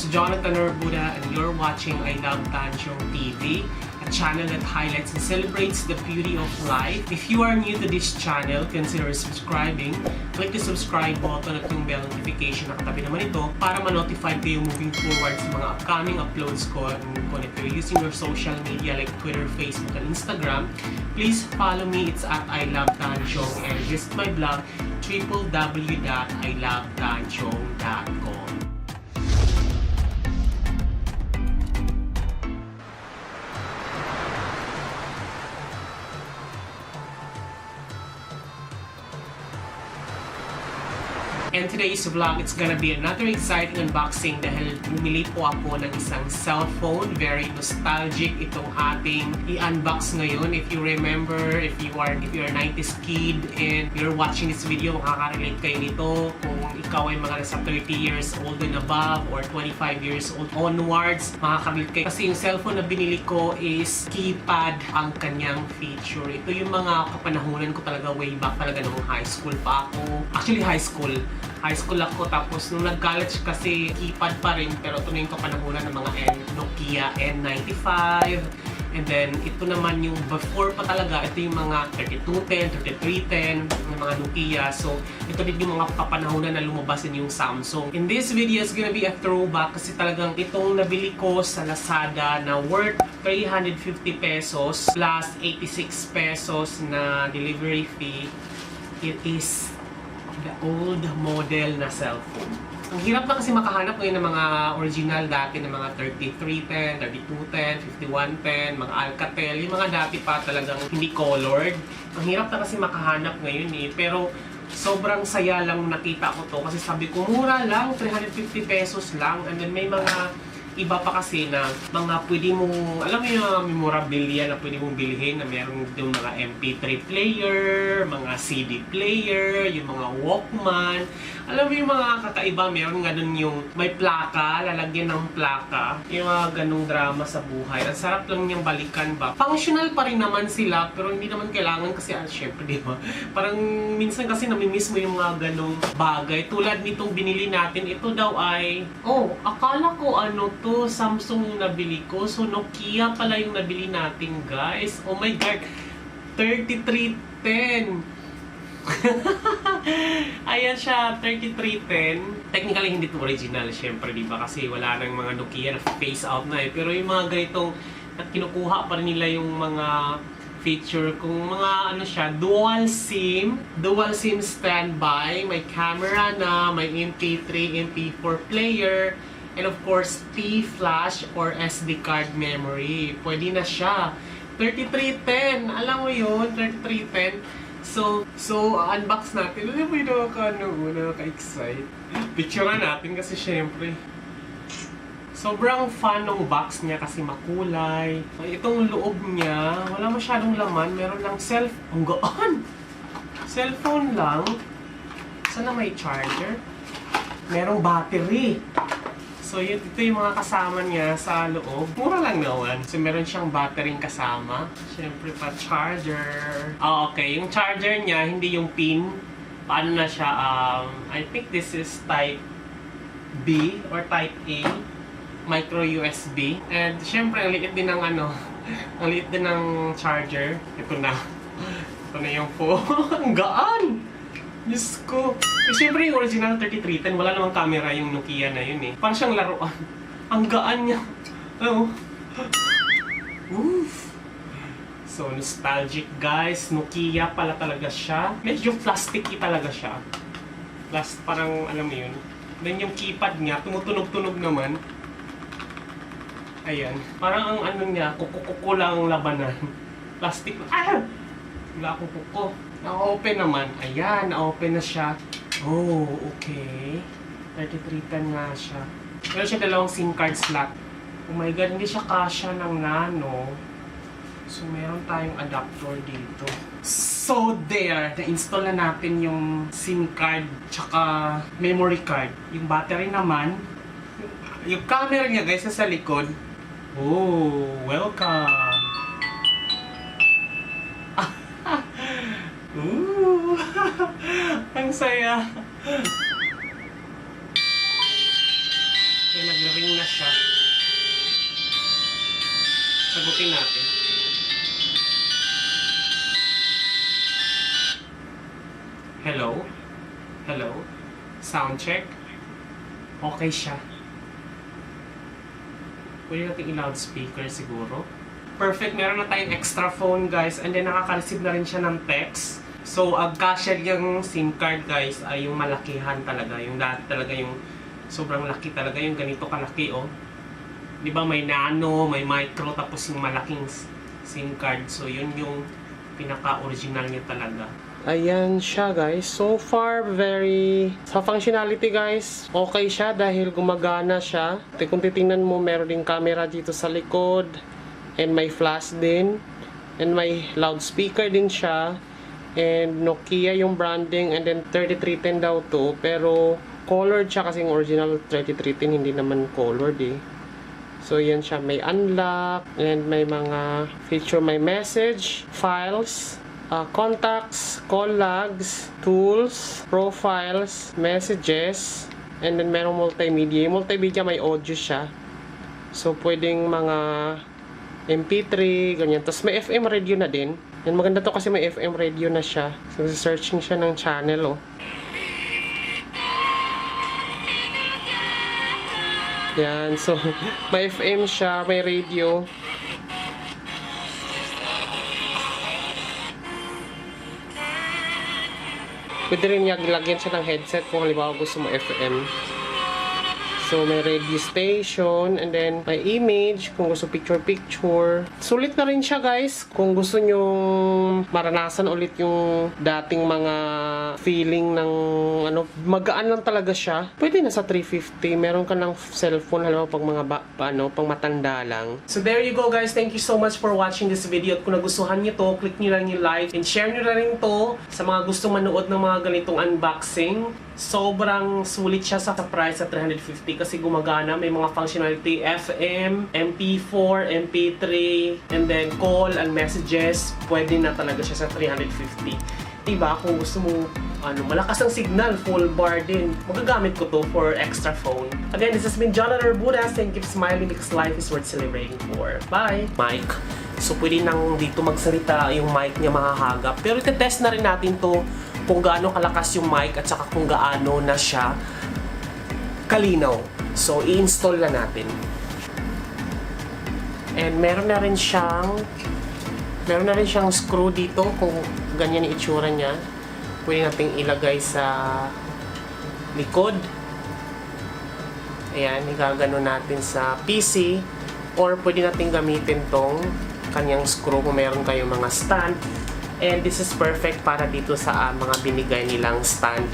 host, Jonathan Orbuda, and you're watching I Love Tanchong TV, a channel that highlights and celebrates the beauty of life. If you are new to this channel, consider subscribing. Click the subscribe button at yung bell notification na katabi naman ito para ma-notify kayo moving forward sa mga upcoming uploads ko. And kung if you're using your social media like Twitter, Facebook, and Instagram, please follow me. It's at I Love Tanchong, and visit my blog www.ilovetanchong.com. And today's vlog, it's gonna be another exciting unboxing dahil bumili po ako ng isang cellphone. Very nostalgic itong ating i-unbox ngayon. If you remember, if you're a 90s kid and you're watching this video, makaka-relate kayo nito. Kung ikaw ay mga nasa 30 years old and above or 25 years old onwards, makaka-relate kayo. Kasi yung cellphone na binili ko is keypad ang kanyang feature. Ito yung mga kapanahunan ko talaga way back talaga nung high school pa ako. Actually, high school ako, tapos nung nag-college kasi keypad pa rin, pero ito na yung kapanahunan ng mga Nokia N95, and then ito naman yung before pa talaga, ito yung mga 3210, 3310, yung mga Nokia. So ito din yung mga kapanahunan na lumabas din yung Samsung. In this video is gonna be a throwback kasi talagang itong nabili ko sa Lazada na worth 350 pesos plus 86 pesos na delivery fee. It is the old model na cellphone. Ang hirap na kasi makahanap ngayon ng mga original dati ng mga 3310, 3210, 5110, mga Alcatel, yung mga dati pa talagang hindi colored. Ang hirap na kasi makahanap ngayon eh, pero sobrang saya lang nakita ko to kasi sabi ko mura lang, 350 pesos lang, and then may mga iba pa kasi na mga pwede mong, alam mo yung mga memorabilia na pwede mong bilhin na meron yung mga MP3 player, mga CD player, yung mga Walkman. Alam mo yung mga kakaiba, meron nga dun yung may plaka, lalagyan ng plaka. Yung mga ganong drama sa buhay. Ang sarap lang niyang balikan ba. Functional pa rin naman sila, pero hindi naman kailangan kasi, syempre, di ba? Parang minsan kasi namimiss mo yung mga ganong bagay. Tulad nitong binili natin, ito daw ay, akala ko ano to, Samsung yung nabili ko. So, Nokia pala yung nabili natin, guys. Oh my God! 3310! Ayan siya, 3310. Technically, hindi ito original, syempre, di ba? Kasi wala nang mga Nokia na face out na eh. Pero yung mga ganitong, at kinukuha pa rin nila yung mga feature, kung mga ano siya, dual SIM standby, may camera na, may MP3, MP4 player, and of course, P-flash or SD card memory. Pwede na siya. 3310, alam mo yun, 3310. So, unbox natin. Ano mo yung nakaka-excite? Picturean natin kasi syempre. Sobrang fun ng box niya kasi makulay. Itong loob niya, wala masyadong laman. Meron lang ang gaan! Cellphone lang. Sana may charger? Merong battery. So, ito yung mga kasama niya sa loob. Mura lang naman. So, meron siyang battery kasama. Siyempre pa, charger. Okay. Yung charger niya, hindi yung pin. Paano na siya? I think this is type B or type A. Micro USB. And, siyempre, ang liit din ng ang liit din ng charger. Ito na. Ito na yung phone. Ang gaan! Diyos ko. Siyempre yung original 3310, wala namang camera yung Nokia na yun eh. Parang siyang laruan. Ang gaan niya. Oh. Oof. So, nostalgic guys. Nokia pala talaga siya. Medyo plasticky talaga siya. Parang, alam mo yun. Then yung keypad niya, tumutunog-tunog naman. Ayan. Parang ang niya, kukukuko lang ang labanan. Plastic. Wala akong kuko. Na-open naman. Ayan, na-open na siya. Oh, okay. 3310 nga siya. Meron siya dalawang SIM card slot. Oh my God, hindi siya kasya ng nano. So, meron tayong adapter dito. So, there. Na-install na natin yung SIM card tsaka memory card. Yung battery naman. Yung camera niya, guys, sa likod. Oh, welcome. Ooh, ang saya. nag-ring na siya. Sagutin natin. Hello? Hello? Sound check? Okay siya. Pwede natin i-loudspeaker siguro. Perfect, meron na tayong extra phone guys, and then nakaka-receive na rin siya ng text. So, ang kasya yung SIM card guys ay yung malakihan talaga. Yung dati talaga yung sobrang laki talaga, yung ganito kalaki oh. Di ba may nano, may micro, tapos yung malaking SIM card. So, yun yung pinaka-original niya talaga. Ayan siya guys. So far, sa functionality guys, okay siya dahil gumagana siya. Kung titingnan mo, meron din camera dito sa likod. And may flash din. And may loudspeaker din siya. And Nokia yung branding. And then 3310 daw to. Pero colored siya kasi yung original 3310 hindi naman colored eh. So yan siya. May unlock. And may mga feature. May message, files, contacts, call logs, tools, profiles, messages. And then merong multimedia. Yung multimedia may audio siya. So pwedeng mga MP3, ganyan. Tapos may FM radio na din. Yan, maganda to kasi may FM radio na siya. So, searching siya ng channel, oh. Yan, so, may FM siya, may radio. Pwede rin lagyan siya ng headset kung halimbawa gusto mo FM. So, may radio station, and then may image, kung gusto picture-picture. Sulit na rin siya, guys. Kung gusto nyo maranasan ulit yung dating mga feeling ng, magaan lang talaga siya. Pwede na sa 350. Meron ka ng cellphone, halimbawa pag mga, pang matanda lang. So, there you go, guys. Thank you so much for watching this video. At kung nagustuhan nyo to, click nyo lang yung like, and share nyo na rin to sa mga gusto manood ng mga ganitong unboxing. Sobrang sulit siya sa price sa 350 kasi gumagana, may mga functionality FM, MP4, MP3, and then call and messages. Pwede na talaga siya sa 350. Diba? Kung gusto mo malakas ang signal, full bar din, magagamit ko to for extra phone. Again, this has been Jonathan Arbudas. Thank you for smiling because life is worth celebrating for. Bye! Mic. So pwede nang dito magsalita yung mic niya mahahagap. Pero ite-test na rin natin to kung gaano kalakas yung mic at saka kung gaano na siya kalinaw. So, i-install na natin. And meron na rin siyang screw dito kung ganyan yung itsura niya. Pwede nating ilagay sa likod. Ayan, igagano natin sa PC. Or pwede natin gamitin tong kanyang screw kung meron kayong mga stand. And this is perfect para dito sa mga binigay nilang stand.